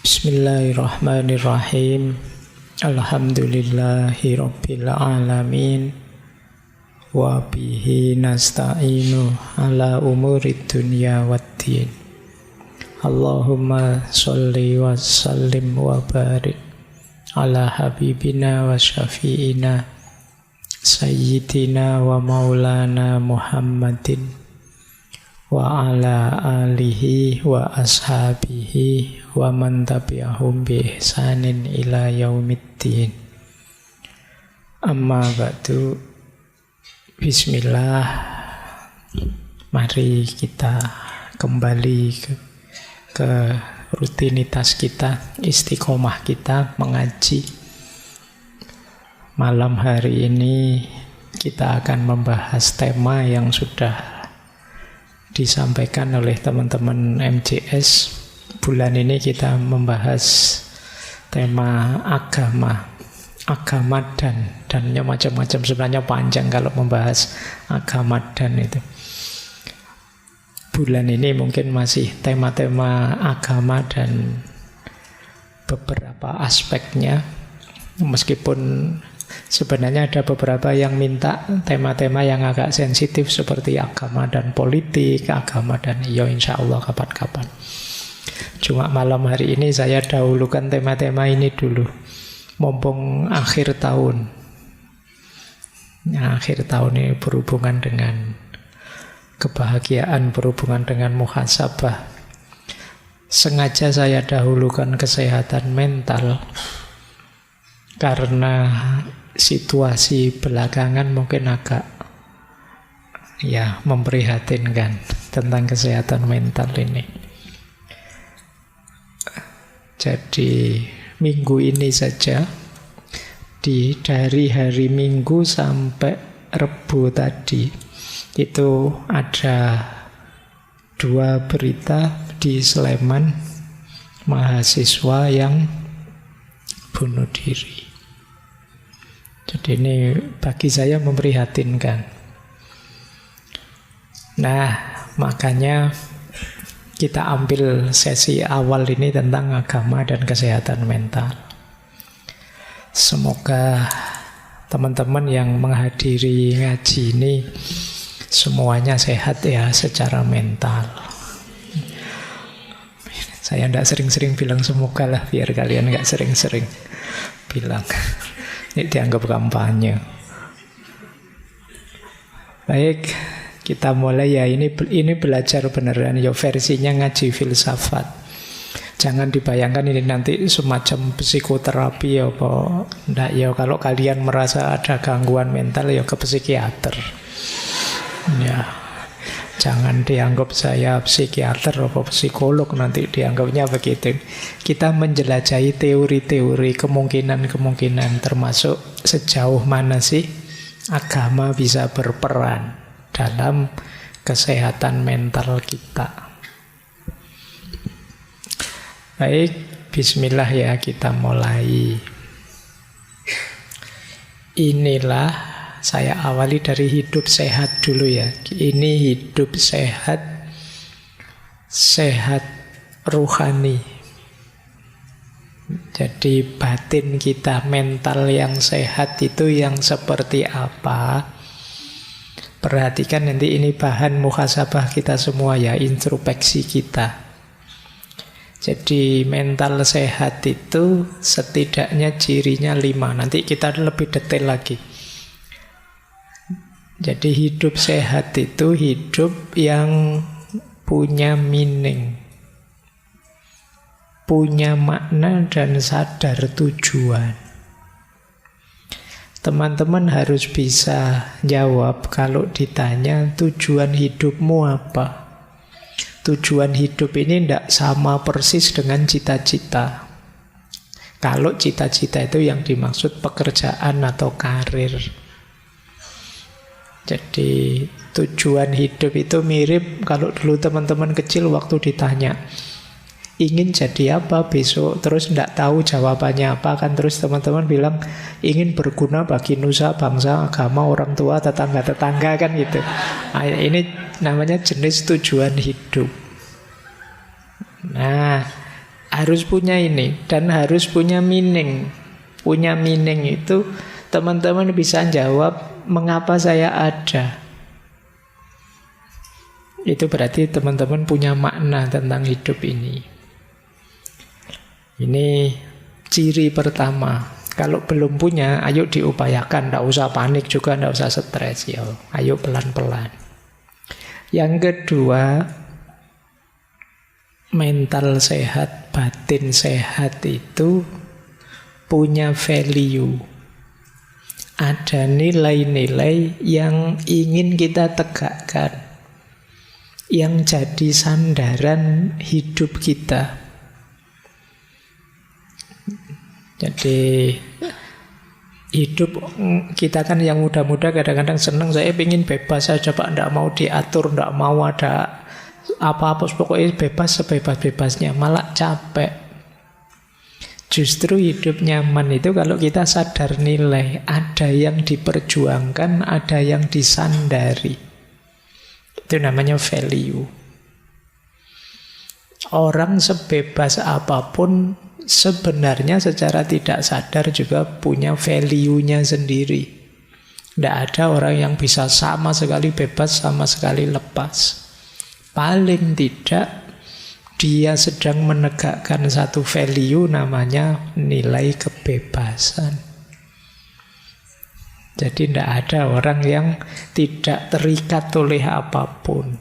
Bismillahirrahmanirrahim. Alhamdulillahi rabbil alamin. Wa bihi nasta'inu ala umurid dunya waddin. Allahumma sholli wa sallim wa barik ala habibina wa syafi'ina sayyidina wa maulana Muhammadin wa ala alihi wa ashabihi wa man tabi'ahum bi ihsanin ila yaumiddin. Amma ba'du. Bismillah. Mari kita kembali ke rutinitas kita, istiqomah kita mengaji. Malam hari ini kita akan membahas tema yang sudah disampaikan oleh teman-teman MJS. Bulan ini kita membahas tema agama dan macam-macam. Sebenarnya panjang kalau membahas agama dan itu. Bulan ini mungkin masih tema-tema agama dan beberapa aspeknya, meskipun sebenarnya ada beberapa yang minta tema-tema yang agak sensitif seperti agama dan politik, agama dan insya Allah kapan-kapan. Cuma malam hari ini saya dahulukan tema-tema ini dulu, mumpung akhir tahun. Akhir tahun ini berhubungan dengan kebahagiaan, berhubungan dengan muhasabah. Sengaja saya dahulukan kesehatan mental karena situasi belakangan mungkin agak memprihatinkan tentang kesehatan mental ini. Jadi minggu ini saja, dari hari Minggu sampai Rebo tadi, itu ada 2 berita di Sleman, mahasiswa yang bunuh diri. Jadi ini bagi saya memprihatinkan. Nah, makanya kita ambil sesi awal ini tentang agama dan kesehatan mental. Semoga teman-teman yang menghadiri ngaji ini semuanya sehat ya secara mental. Saya tidak sering-sering bilang semoga lah, biar kalian nggak sering-sering bilang. Ini dianggap kampanye. Baik, kita mulai ya. Ini belajar beneran ya, versinya ngaji filsafat. Jangan dibayangkan ini nanti semacam psikoterapi ya apa. Nggak ya, kalau kalian merasa ada gangguan mental ya ke psikiater. Ya. Jangan dianggap saya psikiater atau psikolog, nanti dianggapnya begitu. Kita menjelajahi teori-teori, kemungkinan-kemungkinan, termasuk sejauh mana sih agama bisa berperan dalam kesehatan mental kita. Baik, bismillah ya, kita mulai. Inilah, saya awali dari hidup sehat dulu ya. Ini hidup sehat, sehat rohani. Jadi batin kita, mental yang sehat itu yang seperti apa? Perhatikan nanti ini bahan muhasabah kita semua ya, introspeksi kita. Jadi mental sehat itu setidaknya cirinya 5. Nanti kita lebih detail lagi. Jadi hidup sehat itu hidup yang punya meaning, punya makna dan sadar tujuan. Teman-teman harus bisa jawab kalau ditanya tujuan hidupmu apa. Tujuan hidup ini tidak sama persis dengan cita-cita. Kalau cita-cita itu yang dimaksud pekerjaan atau karir. Jadi tujuan hidup itu mirip kalau dulu teman-teman kecil waktu ditanya ingin jadi apa besok, terus tidak tahu jawabannya apa kan, terus teman-teman bilang ingin berguna bagi nusa, bangsa, agama, orang tua, tetangga-tetangga kan gitu. Nah, ini namanya jenis tujuan hidup. Nah, Harus punya ini dan harus punya meaning. Punya meaning itu teman-teman bisa jawab mengapa saya ada. Itu berarti teman-teman punya makna tentang hidup ini. Ini ciri pertama. Kalau belum punya, ayo diupayakan. Tidak usah panik juga, tidak usah stres. Ya, ayo pelan-pelan. Yang kedua, mental sehat, batin sehat itu punya value. Ada nilai-nilai yang ingin kita tegakkan, yang jadi sandaran hidup kita. Jadi hidup kita kan yang muda-muda kadang-kadang senang, saya ingin bebas saja Pak, tidak mau diatur, tidak mau ada apa-apa, pokoknya bebas sebebas-bebasnya, malah capek. Justru hidup nyaman itu kalau kita sadar nilai, ada yang diperjuangkan, ada yang disandari. Itu namanya value. Orang sebebas apapun sebenarnya secara tidak sadar juga punya value-nya sendiri. Tidak ada orang yang bisa sama sekali bebas, sama sekali lepas. Paling tidak dia sedang menegakkan satu value namanya nilai kebebasan. Jadi tidak ada orang yang tidak terikat oleh apapun.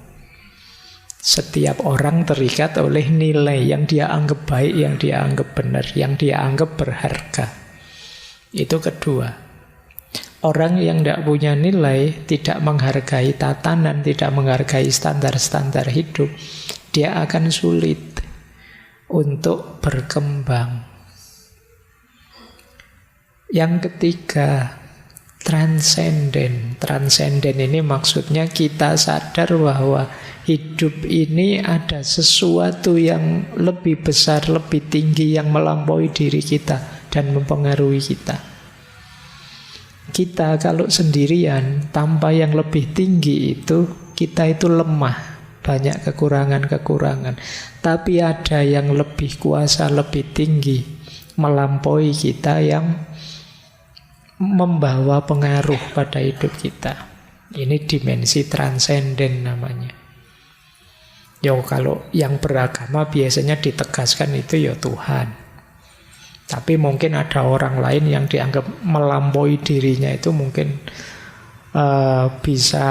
Setiap orang terikat oleh nilai yang dia anggap baik, yang dia anggap benar, yang dia anggap berharga. Itu kedua. Orang yang tidak punya nilai, tidak menghargai tatanan, tidak menghargai standar-standar hidup, dia akan sulit untuk berkembang. Yang ketiga, transenden. Transenden ini maksudnya kita sadar bahwa hidup ini ada sesuatu yang lebih besar, lebih tinggi, yang melampaui diri kita dan mempengaruhi kita. Kita kalau sendirian tanpa yang lebih tinggi itu, kita itu lemah, banyak kekurangan-kekurangan. Tapi ada yang lebih kuasa, lebih tinggi, melampaui kita, yang membawa pengaruh pada hidup kita. Ini dimensi transenden namanya. Yo, kalau yang beragama biasanya ditegaskan itu ya Tuhan. Tapi mungkin ada orang lain yang dianggap melampaui dirinya, itu mungkin bisa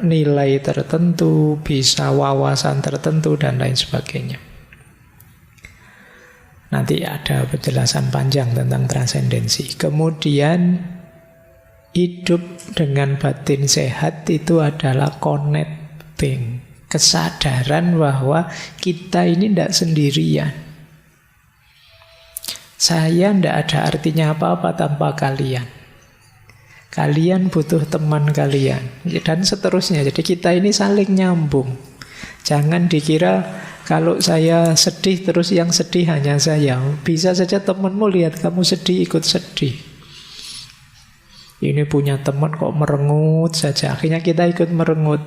nilai tertentu, bisa wawasan tertentu, dan lain sebagainya. Nanti ada penjelasan panjang tentang transendensi. Kemudian hidup dengan batin sehat itu adalah connecting. Kesadaran bahwa kita ini tidak sendirian. Saya tidak ada artinya apa-apa tanpa kalian. Kalian butuh teman kalian. Dan seterusnya. Jadi kita ini saling nyambung. Jangan dikira kalau saya sedih terus yang sedih hanya saya. Bisa saja temanmu lihat kamu sedih, ikut sedih. Ini punya teman kok merengut saja, akhirnya kita ikut merengut.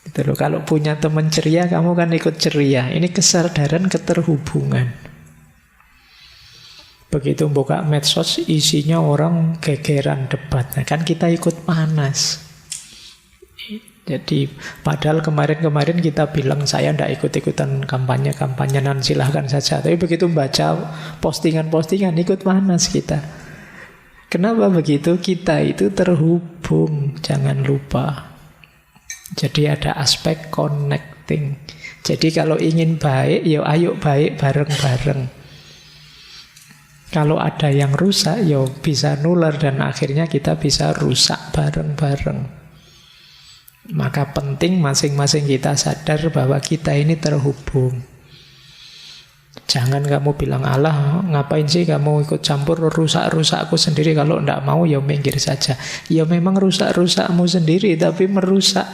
Gitu loh. Kalau punya teman ceria, kamu kan ikut ceria. Ini kesadaran keterhubungan. Begitu buka medsos, isinya orang gegeran debat. Nah, kan kita ikut panas. Jadi padahal kemarin-kemarin kita bilang saya tidak ikut-ikutan kampanye-kampanyenan, silahkan saja. Tapi begitu baca postingan-postingan, ikut panas kita. Kenapa begitu? Kita itu terhubung, jangan lupa. Jadi ada aspek connecting. Jadi kalau ingin baik, ya ayo baik bareng-bareng. Kalau ada yang rusak, ya bisa nular dan akhirnya kita bisa rusak bareng-bareng. Maka penting masing-masing kita sadar bahwa kita ini terhubung. Jangan kamu bilang, Allah ngapain sih kamu ikut campur rusak-rusakku sendiri, kalau tidak mau ya minggir saja. Ya memang rusak-rusakmu sendiri, tapi merusak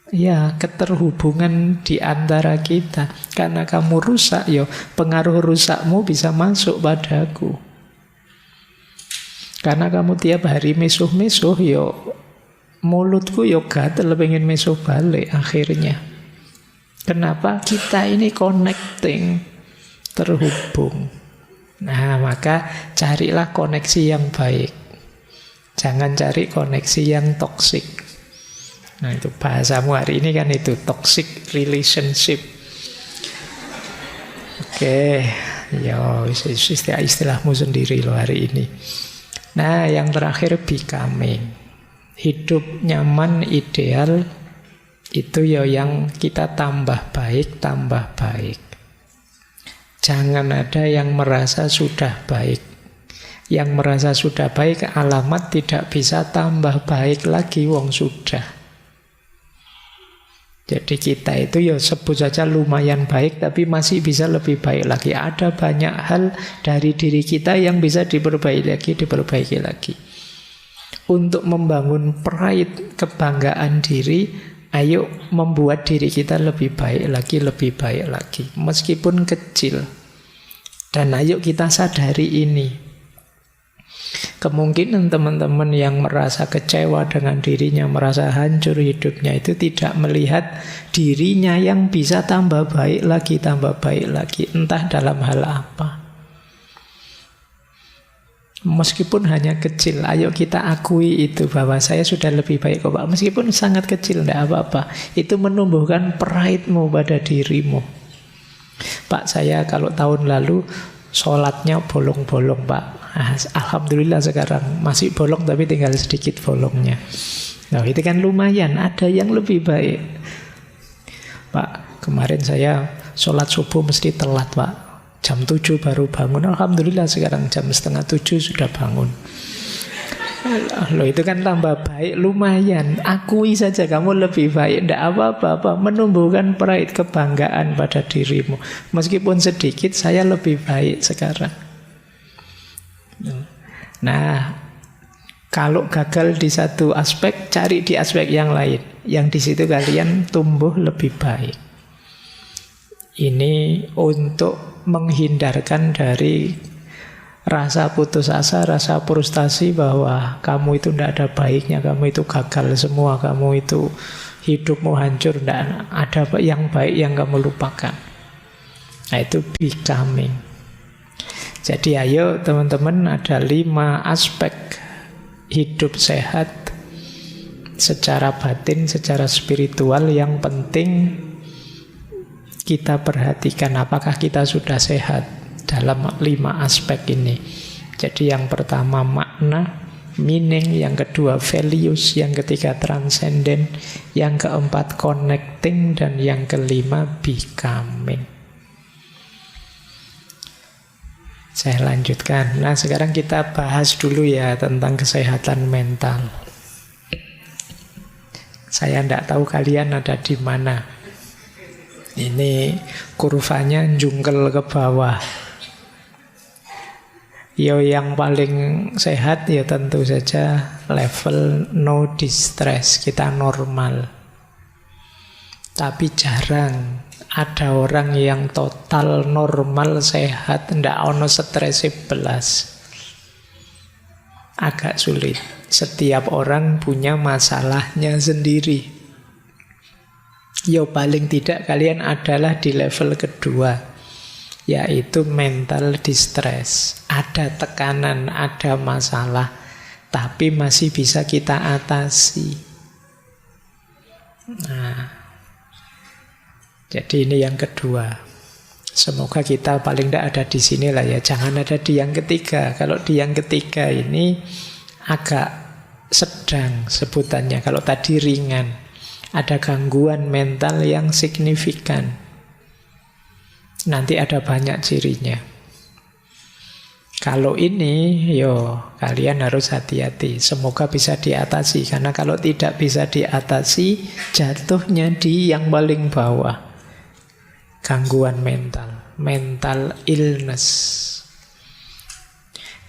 ya keterhubungan di antara kita. Karena kamu rusak, ya pengaruh rusakmu bisa masuk padaku. Karena kamu tiap hari misuh-misuh, ya mulutku ya gatel pengen misuh balik akhirnya. Kenapa? Kita ini connecting, terhubung. Nah, maka carilah koneksi yang baik. Jangan cari koneksi yang toksik. Nah, itu bahasamu hari ini kan itu, toxic relationship. Oke, ya istilahmu sendiri loh hari ini. Nah, yang terakhir becoming. Hidup nyaman, ideal, itu ya yang kita tambah baik, tambah baik. Jangan ada yang merasa sudah baik. Yang merasa sudah baik, alamat tidak bisa tambah baik lagi, wong sudah. Jadi kita itu ya sebut saja lumayan baik, tapi masih bisa lebih baik lagi. Ada banyak hal dari diri kita yang bisa diperbaiki lagi. Untuk membangun pride, kebanggaan diri, ayo membuat diri kita lebih baik lagi. Meskipun kecil. Dan ayo kita sadari ini. Kemungkinan teman-teman yang merasa kecewa dengan dirinya, merasa hancur hidupnya, itu tidak melihat dirinya yang bisa tambah baik lagi, entah dalam hal apa. Meskipun hanya kecil, ayo kita akui itu, bahwa saya sudah lebih baik kok Pak. Meskipun sangat kecil, tidak apa-apa. Itu menumbuhkan pride-mu pada dirimu. Pak, saya kalau tahun lalu sholatnya bolong-bolong Pak. Alhamdulillah sekarang masih bolong tapi tinggal sedikit bolongnya. Nah, itu kan lumayan, ada yang lebih baik. Pak, kemarin saya sholat subuh mesti telat Pak, jam 7 baru bangun. Alhamdulillah sekarang jam 6:30 sudah bangun. Loh, itu kan tambah baik, lumayan. Akui saja kamu lebih baik, tidak apa-apa. Menumbuhkan pride, kebanggaan pada dirimu. Meskipun sedikit, saya lebih baik sekarang. Nah, kalau gagal di satu aspek, cari di aspek yang lain, yang di situ kalian tumbuh lebih baik. Ini untuk menghindarkan dari rasa putus asa, rasa frustasi bahwa kamu itu tidak ada baiknya, kamu itu gagal semua, kamu itu hidupmu hancur, tidak ada yang baik yang kamu lupakan. Nah, itu becoming. Jadi ayo teman-teman, ada 5 aspek hidup sehat secara batin, secara spiritual yang penting kita perhatikan apakah kita sudah sehat dalam 5 aspek ini. Jadi yang pertama makna, meaning, yang kedua values, yang ketiga transcendent, yang keempat connecting, dan yang kelima becoming. Saya lanjutkan. Nah, sekarang kita bahas dulu ya tentang kesehatan mental. Saya tidak tahu kalian ada di mana. Ini kurvanya jungkel ke bawah. Yang paling sehat ya tentu saja level no distress, kita normal. Tapi jarang ada orang yang total normal sehat, ndak ono stres belas. Agak sulit. Setiap orang punya masalahnya sendiri. Paling tidak kalian adalah di level kedua, yaitu mental distress. Ada tekanan, ada masalah, tapi masih bisa kita atasi. Nah, jadi ini yang kedua. Semoga kita paling tidak ada di sini lah ya. Jangan ada di yang ketiga. Kalau di yang ketiga ini agak sedang sebutannya. Kalau tadi ringan, ada gangguan mental yang signifikan. Nanti ada banyak cirinya. Kalau ini, kalian harus hati-hati. Semoga bisa diatasi. Karena kalau tidak bisa diatasi, jatuhnya di yang paling bawah. Gangguan mental illness.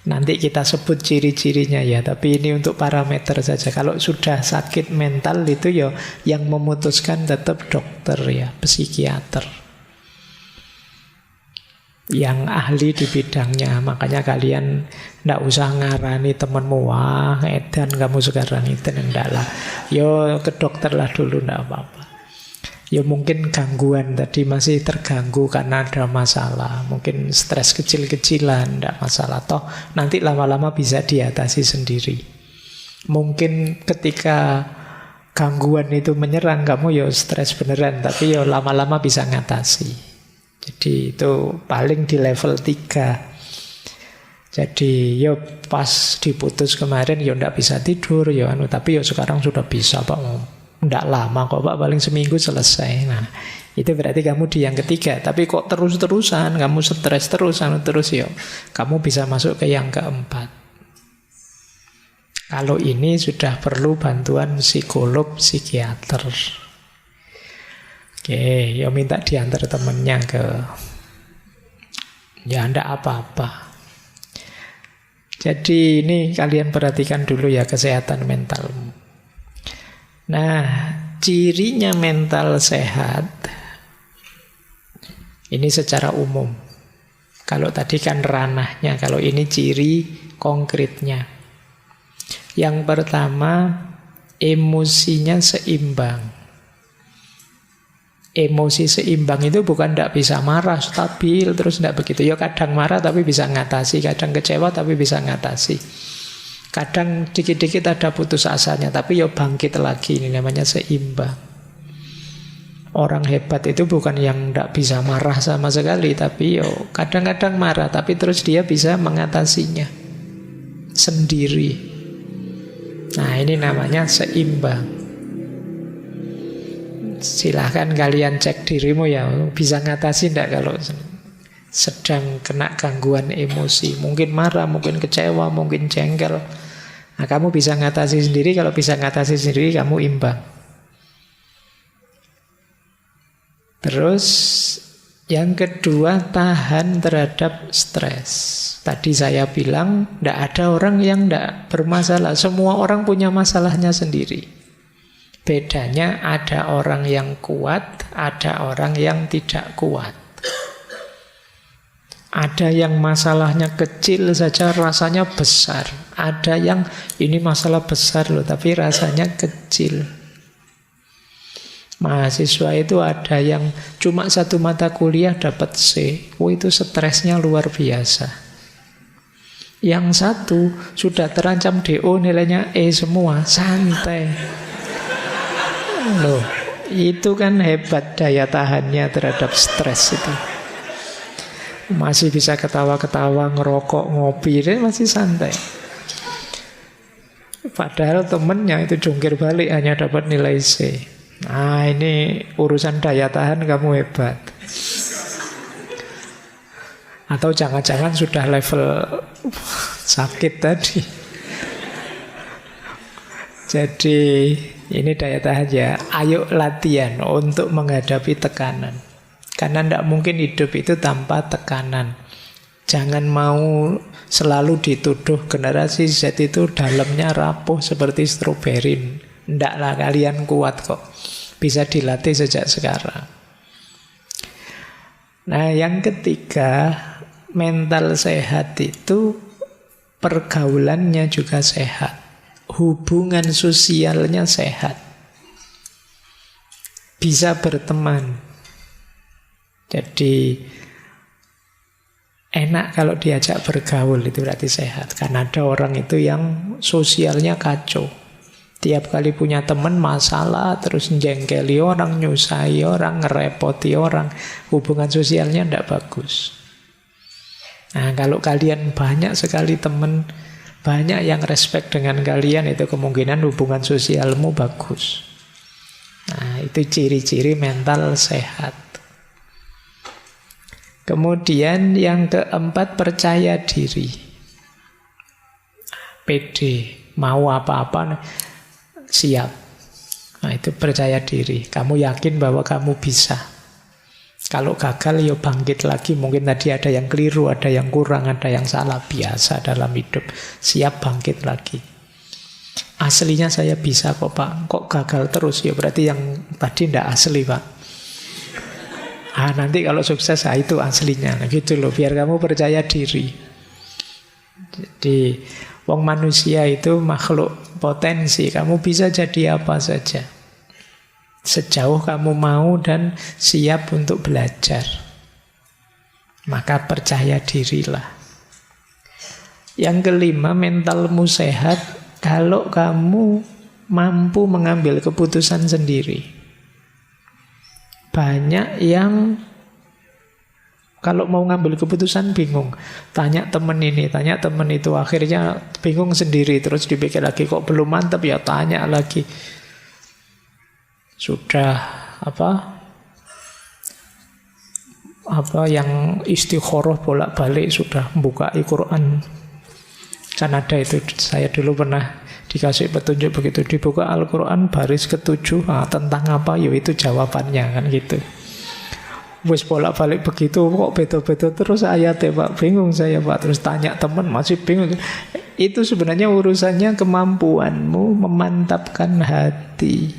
Nanti kita sebut ciri-cirinya ya, tapi ini untuk parameter saja. Kalau sudah sakit mental itu yang memutuskan tetap dokter ya, psikiater. Yang ahli di bidangnya. Makanya kalian tidak usah ngarani temanmu, wah edan kamu sekarang itu, enggak lah. Ke dokter lah dulu, enggak apa-apa. Ya mungkin gangguan tadi masih terganggu karena ada masalah. Mungkin stres kecil-kecilan, tidak masalah. Toh nanti lama-lama bisa diatasi sendiri. Mungkin ketika gangguan itu menyerang kamu ya stres beneran, tapi ya lama-lama bisa ngatasi. Jadi itu paling di level 3. Jadi ya pas diputus kemarin ya ndak bisa tidur ya tapi ya sekarang sudah bisa Pak. Ndak lama kok Pak, paling seminggu selesai. Nah, itu berarti kamu di yang ketiga. Tapi kok terus-terusan kamu stres terus ya kamu bisa masuk ke yang keempat. Kalau ini sudah perlu bantuan psikolog, psikiater. Oke, ya minta diantar temennya ke, ya ndak apa-apa. Jadi ini kalian perhatikan dulu ya kesehatan mentalmu. Nah, cirinya mental sehat ini secara umum. Kalau tadi kan ranahnya, kalau ini ciri konkretnya. Yang pertama, emosinya seimbang. Emosi seimbang itu bukan tidak bisa marah, stabil, terus tidak begitu. Ya kadang marah tapi bisa ngatasi, kadang kecewa tapi bisa ngatasi. Kadang dikit-dikit ada putus asanya, tapi ya bangkit lagi, ini namanya seimbang. Orang hebat itu bukan yang tidak bisa marah sama sekali, tapi ya kadang-kadang marah, tapi terus dia bisa mengatasinya sendiri. Nah ini namanya seimbang. Silahkan kalian cek dirimu ya, bisa ngatasi enggak kalau sedang kena gangguan emosi. Mungkin marah, mungkin kecewa, mungkin jengkel. Nah kamu bisa ngatasi sendiri, kalau bisa ngatasi sendiri kamu imbang. Terus yang kedua, tahan terhadap stres. Tadi saya bilang enggak ada orang yang enggak bermasalah. Semua orang punya masalahnya sendiri. Bedanya ada orang yang kuat, ada orang yang tidak kuat. Ada yang masalahnya kecil saja rasanya besar. Ada yang ini masalah besar loh, tapi rasanya kecil. Mahasiswa itu ada yang cuma 1 mata kuliah dapat C. Itu stresnya luar biasa. Yang satu sudah terancam DO nilainya E semua, santai. Loh, itu kan hebat daya tahannya terhadap stres itu. Masih bisa ketawa-ketawa, ngerokok, ngopi, dia masih santai. Padahal temennya itu jungkir balik hanya dapat nilai C. Nah ini urusan daya tahan kamu hebat. Atau jangan-jangan sudah level sakit tadi. Jadi ini daya tahan ya. Ayo latihan untuk menghadapi tekanan. Karena tidak mungkin hidup itu tanpa tekanan. Jangan mau selalu dituduh generasi Z itu dalamnya rapuh seperti stroberi. Ndaklah, kalian kuat kok. Bisa dilatih sejak sekarang. Nah yang ketiga, mental sehat itu pergaulannya juga sehat. Hubungan sosialnya sehat. Bisa berteman. Jadi enak kalau diajak bergaul, itu berarti sehat. Karena ada orang itu yang sosialnya kacau. Tiap kali punya teman masalah, terus jengkeli orang, nyusahi orang, ngerepoti orang. Hubungan sosialnya tidak bagus. Nah kalau kalian banyak sekali teman, banyak yang respect dengan kalian, itu kemungkinan hubungan sosialmu bagus. Nah itu ciri-ciri mental sehat. Kemudian yang keempat, percaya diri. Pede, mau apa-apa siap. Nah itu percaya diri. Kamu yakin bahwa kamu bisa. Kalau gagal ya bangkit lagi. Mungkin tadi ada yang keliru, ada yang kurang, ada yang salah. Biasa dalam hidup. Siap bangkit lagi. Aslinya saya bisa kok Pak. Kok gagal terus? Ya berarti yang tadi tidak asli Pak. Nanti kalau sukses itu aslinya. Nah, gitu loh, biar kamu percaya diri. Jadi wong manusia itu makhluk potensi. Kamu bisa jadi apa saja. Sejauh kamu mau dan siap untuk belajar, maka percaya dirilah. Yang kelima, mentalmu sehat kalau kamu mampu mengambil keputusan sendiri. Banyak yang kalau mau ngambil keputusan bingung. Tanya temen ini, tanya temen itu. Akhirnya bingung sendiri. Terus dipikir lagi, kok belum mantap ya tanya lagi. Sudah apa yang istikharah bolak-balik sudah buka Al-Quran. Kan ada itu, saya dulu pernah dikasih petunjuk begitu, dibuka Al-Quran baris ke-7, tentang apa, itu jawabannya kan gitu. Wis bolak-balik begitu kok beda-beda terus ayatnya Pak, bingung saya Pak. Terus tanya teman masih bingung. Itu sebenarnya urusannya kemampuanmu memantapkan hati.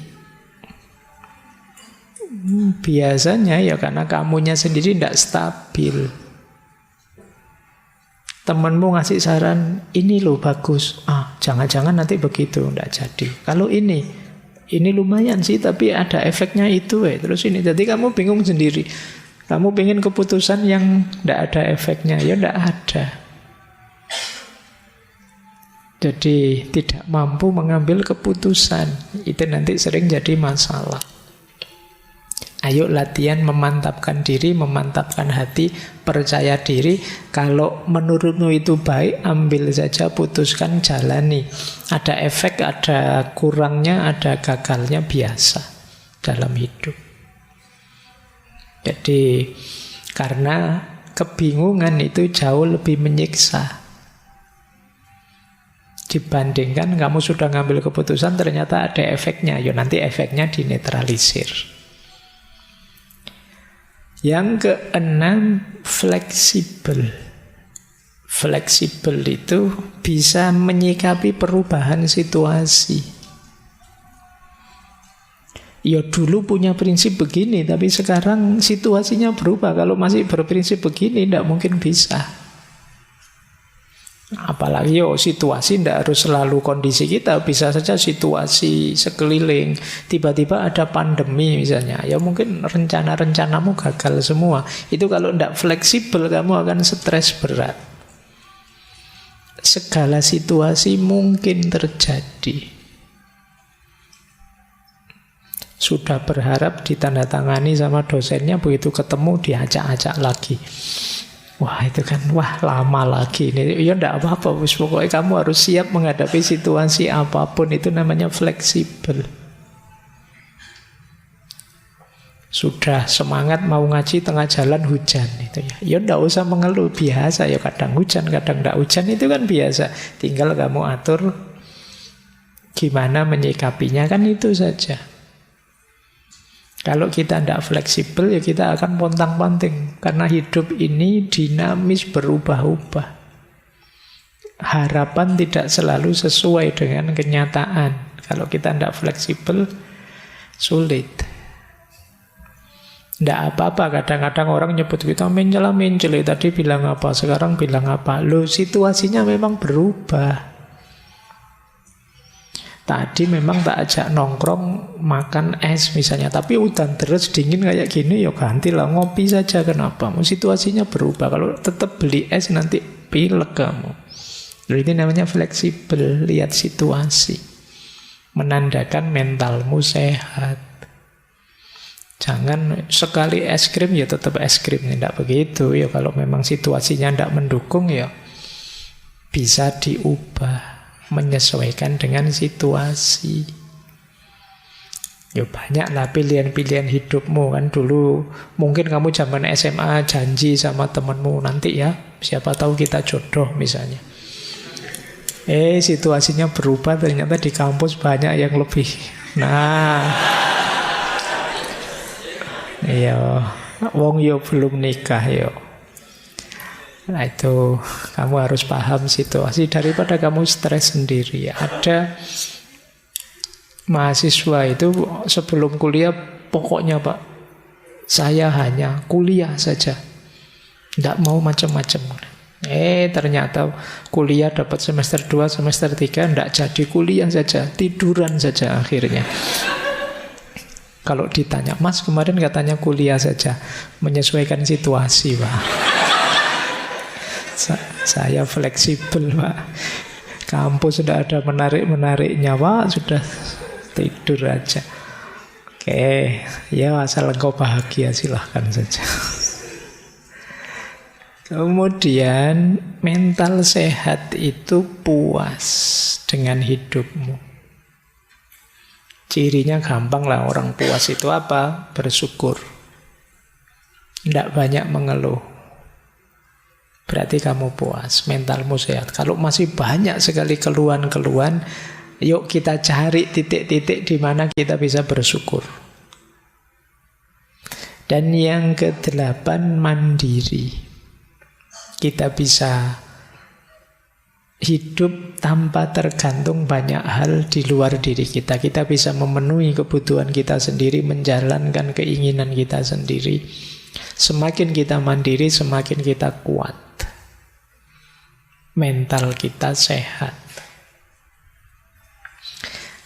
Biasanya ya karena kamunya sendiri tidak stabil. Temanmu ngasih saran, ini loh bagus. Jangan-jangan nanti begitu, tidak jadi. Kalau ini lumayan sih, tapi ada efeknya itu. Terus ini, jadi kamu bingung sendiri. Kamu pengen keputusan yang tidak ada efeknya, ya tidak ada. Jadi tidak mampu mengambil keputusan. Itu nanti sering jadi masalah. Ayo latihan memantapkan diri, memantapkan hati, percaya diri. Kalau menurutmu itu baik, ambil saja, putuskan, jalani. Ada efek, ada kurangnya, ada gagalnya, biasa dalam hidup. Jadi karena kebingungan itu jauh lebih menyiksa dibandingkan kamu sudah ngambil keputusan ternyata ada efeknya. Nanti efeknya dinetralisir. Yang keenam, fleksibel. Fleksibel itu bisa menyikapi perubahan situasi. Ya dulu punya prinsip begini, tapi sekarang situasinya berubah. Kalau masih berprinsip begini, tidak mungkin bisa. Apalagi situasi tidak harus selalu kondisi kita, bisa saja situasi sekeliling. Tiba-tiba ada pandemi misalnya, ya mungkin rencana-rencanamu gagal semua. Itu kalau tidak fleksibel, kamu akan stres berat. Segala situasi mungkin terjadi. Sudah berharap ditandatangani sama dosennya, begitu ketemu diacak-acak lagi. Wah itu kan, lama lagi ini. Ya enggak apa-apa, pokoknya kamu harus siap menghadapi situasi apapun. Itu namanya fleksibel. Sudah semangat mau ngaji, tengah jalan hujan itu ya. Ya enggak usah mengeluh, biasa ya, kadang hujan, kadang enggak hujan, itu kan biasa. Tinggal kamu atur gimana menyikapinya, kan itu saja. Kalau kita tidak fleksibel, ya kita akan pontang-panting. Karena hidup ini dinamis, berubah-ubah. Harapan tidak selalu sesuai dengan kenyataan. Kalau kita tidak fleksibel, sulit. Tidak apa-apa, kadang-kadang orang nyebut kita mencela-mencela. Tadi bilang apa, sekarang bilang apa. Loh, situasinya memang berubah. Tadi memang tak ajak nongkrong makan es misalnya, tapi udan terus dingin kayak gini, ya gantilah ngopi saja. Kenapa? Situasinya berubah. Kalau tetap beli es nanti pilek kamu. Ini namanya fleksibel, lihat situasi, menandakan mentalmu sehat. Jangan sekali es krim ya tetap es krim, tidak begitu ya. Kalau memang situasinya tidak mendukung ya bisa diubah, menyesuaikan dengan situasi. Ya banyaklah pilihan-pilihan hidupmu kan. Dulu mungkin kamu zaman SMA janji sama temanmu, nanti ya siapa tahu kita jodoh misalnya. Situasinya berubah, ternyata di kampus banyak yang lebih. Iya, wong yo belum nikah yo. Nah itu kamu harus paham situasi daripada kamu stres sendiri. Ada mahasiswa itu sebelum kuliah pokoknya Pak, saya hanya kuliah saja, tidak mau macam-macam. Ternyata kuliah dapat semester 2, semester 3 tidak jadi kuliah saja, tiduran saja akhirnya. Kalau ditanya, Mas kemarin katanya kuliah saja, menyesuaikan situasi, Pak. Saya fleksibel, Pak. Kampus sudah ada menarik-menariknya, Pak. Sudah tidur aja. Oke, ya asal engkau bahagia silahkan saja. Kemudian mental sehat itu puas dengan hidupmu. Cirinya gampang lah, orang puas itu apa? Bersyukur. Tidak banyak mengeluh. Berarti kamu puas, mentalmu sehat. Kalau masih banyak sekali keluhan-keluhan, yuk kita cari titik-titik di mana kita bisa bersyukur. Dan yang ke-8, mandiri. Kita bisa hidup tanpa tergantung banyak hal di luar diri kita. Kita bisa memenuhi kebutuhan kita sendiri, menjalankan keinginan kita sendiri. Semakin kita mandiri, semakin kita kuat. Mental kita sehat.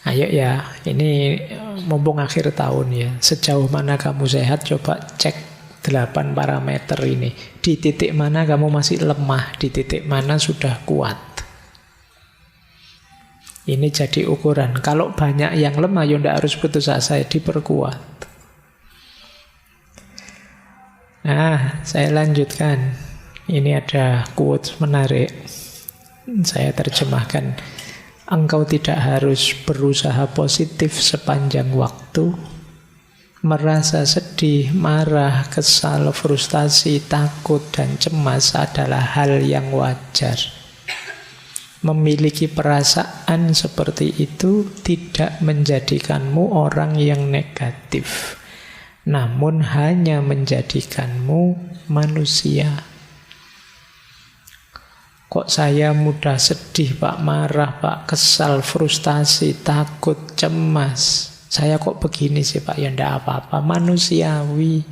Ayo ya, ini mumpung akhir tahun ya. Sejauh mana kamu sehat, coba cek 8 parameter ini. Di titik mana kamu masih lemah, di titik mana sudah kuat. Ini jadi ukuran. Kalau banyak yang lemah, ya tidak harus putus asa, diperkuat. Nah, saya lanjutkan. Ini ada quotes menarik. Saya terjemahkan. Engkau tidak harus berusaha positif sepanjang waktu. Merasa sedih, marah, kesal, frustasi, takut, dan cemas adalah hal yang wajar. Memiliki perasaan seperti itu tidak menjadikanmu orang yang negatif, namun hanya menjadikanmu manusia. Kok saya mudah sedih, Pak, marah, Pak, kesal, frustasi, takut, cemas. Saya kok begini sih, Pak? Ya enggak apa-apa, manusiawi.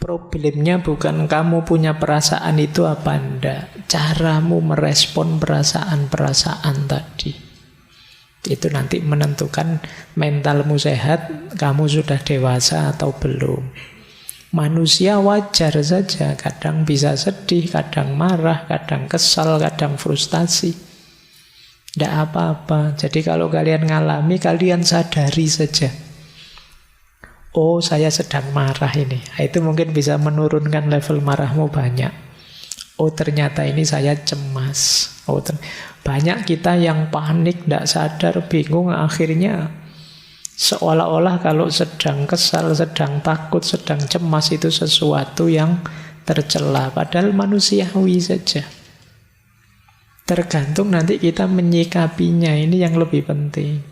Problemnya bukan kamu punya perasaan itu apa enggak, caramu merespon perasaan-perasaan tadi. Itu nanti menentukan mentalmu sehat, kamu sudah dewasa atau belum. Manusia wajar saja, kadang bisa sedih, kadang marah, kadang kesal, kadang frustasi. Tidak apa-apa. Jadi kalau kalian ngalami, kalian sadari saja. Oh, saya sedang marah ini. Itu mungkin bisa menurunkan level marahmu banyak. Oh, ternyata ini saya cemas. Oh, banyak kita yang panik, tidak sadar, bingung, akhirnya seolah-olah kalau sedang kesal, sedang takut, sedang cemas itu sesuatu yang tercela. Padahal manusiawi saja. Tergantung nanti kita menyikapinya, ini yang lebih penting.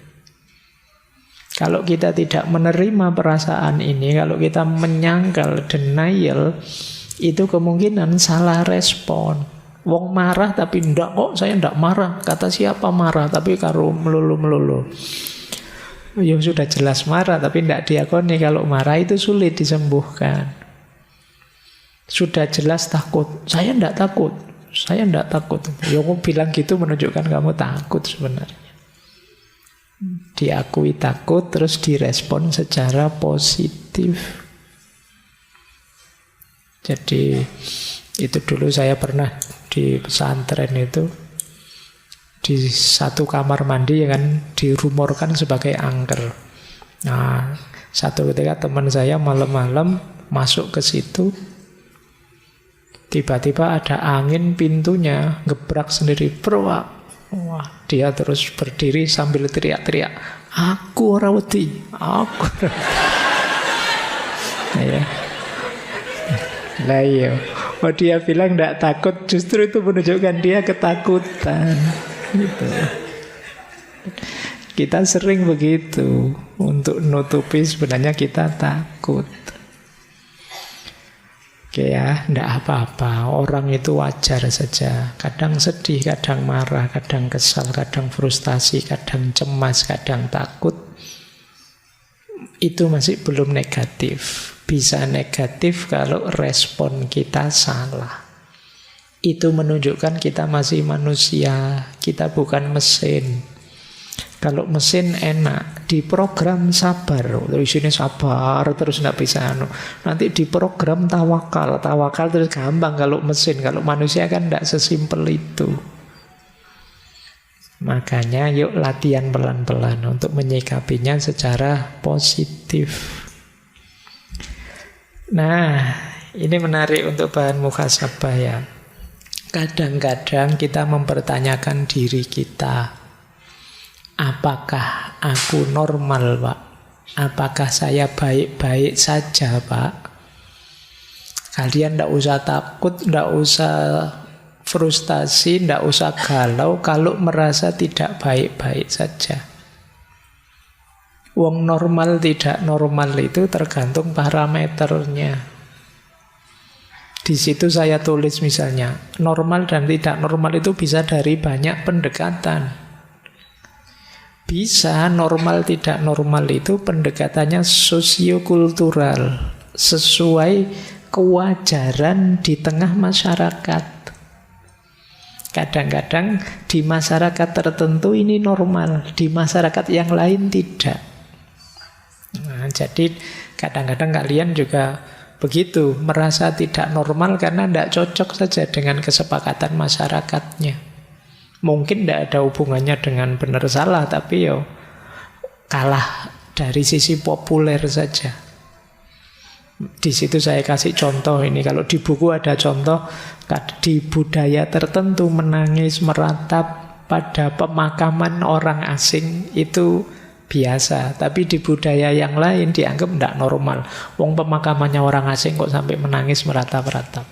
Kalau kita tidak menerima perasaan ini, kalau kita menyangkal, denial, itu kemungkinan salah respon. Wong marah tapi ndak kok, saya ndak marah. Kata siapa marah tapi karo melulu-melulu. Ya sudah jelas marah tapi ndak diakoni. Kalau marah itu sulit disembuhkan. Sudah jelas takut, saya ndak takut. Saya ndak takut. Ya kamu bilang gitu menunjukkan kamu takut sebenarnya. Diakui takut, terus direspon secara positif. Jadi itu dulu saya pernah di pesantren itu, di satu kamar mandi yang kan dirumorkan sebagai angker. Nah, satu ketika teman saya malam-malam masuk ke situ, tiba-tiba ada angin, pintunya gebrak sendiri, perwak. Wah, dia terus berdiri sambil teriak-teriak, aku ora wedi, aku ora. Ya. Lah iya. Oh, dia bilang tidak takut, justru itu menunjukkan dia ketakutan. Gitu. Kita sering begitu, untuk nutupi sebenarnya kita takut. Oke ya, tidak apa-apa. Orang itu wajar saja. Kadang sedih, kadang marah, kadang kesal, kadang frustasi, kadang cemas, kadang takut. Itu masih belum negatif. Bisa negatif kalau respon kita salah. Itu menunjukkan kita masih manusia, kita bukan mesin. Kalau mesin enak, diprogram sabar. Terus ini sabar, terus nggak bisa. Nanti diprogram tawakal. Tawakal terus gampang kalau mesin. Kalau manusia kan nggak sesimpel itu. Makanya yuk latihan pelan-pelan untuk menyikapinya secara positif. Nah, ini menarik untuk bahan muhasabah ya. Kadang-kadang kita mempertanyakan diri kita. Apakah aku normal, Pak? Apakah saya baik-baik saja, Pak? Kalian tidak usah takut, tidak usah frustasi, tidak usah galau kalau merasa tidak baik-baik saja. Wong normal tidak normal itu tergantung parameternya. Di situ saya tulis misalnya, normal dan tidak normal itu bisa dari banyak pendekatan. Bisa normal tidak normal itu pendekatannya sosiokultural, sesuai kewajaran di tengah masyarakat. Kadang-kadang di masyarakat tertentu ini normal, di masyarakat yang lain tidak. Nah, jadi kadang-kadang kalian juga begitu, merasa tidak normal karena tidak cocok saja dengan kesepakatan masyarakatnya. Mungkin tidak ada hubungannya dengan benar salah, tapi yo kalah dari sisi populer saja. Di situ saya kasih contoh ini. Kalau di buku ada contoh, di budaya tertentu menangis meratap pada pemakaman orang asing itu biasa. Tapi di budaya yang lain dianggap tidak normal. Wong pemakamannya orang asing kok sampai menangis meratap-ratap.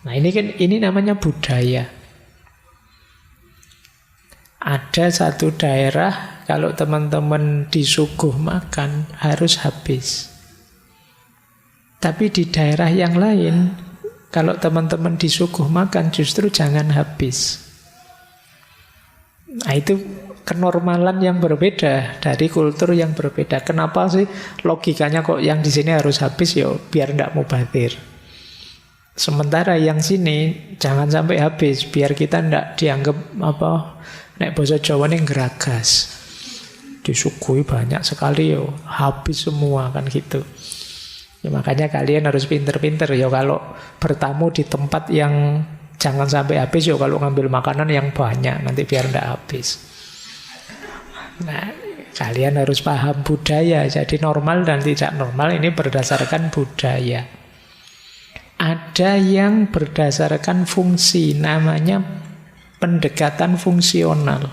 Nah ini namanya budaya. Ada satu daerah kalau teman-teman disuguh makan harus habis. Tapi di daerah yang lain kalau teman-teman disuguh makan justru jangan habis. Nah itu kenormalan yang berbeda dari kultur yang berbeda. Kenapa sih logikanya kok yang di sini harus habis? Yo biar tidak mubazir. Sementara yang sini jangan sampai habis biar kita tidak dianggap nek bahasa Jawa ini geragas. Disuguhi banyak sekali yo, habis semua kan gitu. Ya, makanya kalian harus pinter-pinter ya kalau bertamu di tempat yang jangan sampai habis yo kalau ngambil makanan yang banyak nanti biar ndak habis. Nah, kalian harus paham budaya. Jadi normal dan tidak normal ini berdasarkan budaya. Ada yang berdasarkan fungsi, namanya pendekatan fungsional.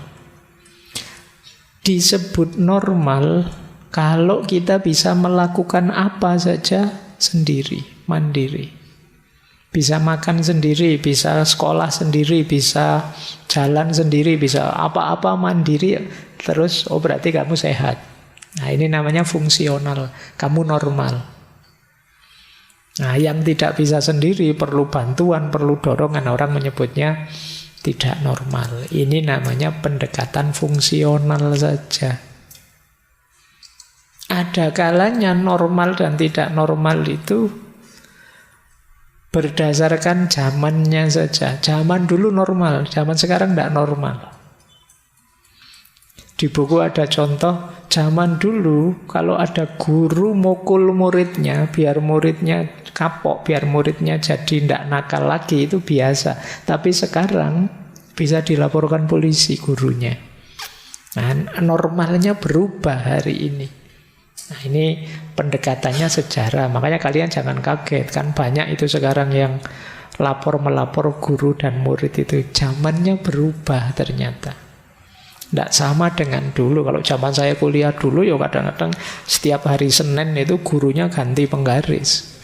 Disebut normal kalau kita bisa melakukan apa saja sendiri, mandiri. Bisa makan sendiri, bisa sekolah sendiri, bisa jalan sendiri, bisa apa-apa mandiri. Terus, berarti kamu sehat. Nah, ini namanya fungsional. Kamu normal. Nah, yang tidak bisa sendiri, perlu bantuan, perlu dorongan. Orang menyebutnya tidak normal. Ini namanya pendekatan fungsional saja. Ada kalanya normal dan tidak normal itu berdasarkan zamannya saja. Zaman dulu normal, zaman sekarang tidak normal. Di buku ada contoh, zaman dulu kalau ada guru mukul muridnya, biar muridnya kapok, biar muridnya jadi tidak nakal lagi, itu biasa. Tapi sekarang bisa dilaporkan polisi gurunya. Nah, normalnya berubah hari ini. Nah, ini pendekatannya sejarah. Makanya kalian jangan kaget, kan banyak itu sekarang yang lapor-melapor guru dan murid itu. Zamannya berubah ternyata. Tidak sama dengan dulu. Kalau zaman saya kuliah dulu, ya kadang-kadang setiap hari Senin itu gurunya ganti penggaris.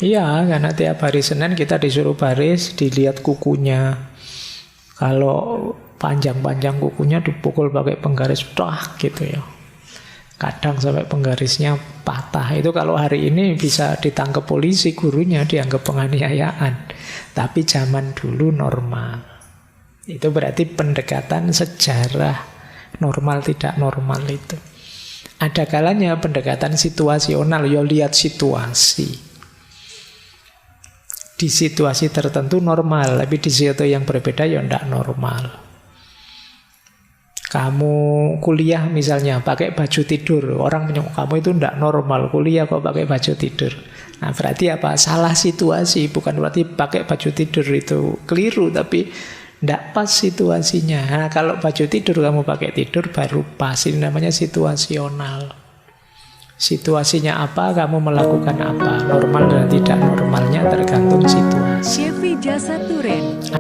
Iya, karena tiap hari Senin kita disuruh baris, dilihat kukunya. Kalau panjang-panjang kukunya dipukul pakai penggaris, gitu ya. Kadang sampai penggarisnya patah. Itu kalau hari ini bisa ditangkap polisi, gurunya dianggap penganiayaan. Tapi zaman dulu normal. Itu berarti pendekatan sejarah, normal tidak normal itu. Ada kalanya pendekatan situasional, ya lihat situasi. Di situasi tertentu normal, tapi di situasi yang berbeda ya tidak normal. Kamu kuliah misalnya pakai baju tidur, orang menyebut kamu itu tidak normal, kuliah kok pakai baju tidur. Nah berarti apa? Salah situasi, bukan berarti pakai baju tidur itu keliru, tapi tidak pas situasinya. Nah kalau baju tidur kamu pakai tidur baru pas, ini namanya situasional. Situasinya apa, kamu melakukan apa. Normal dan tidak normalnya tergantung situasi. Chevy Jasa Turen.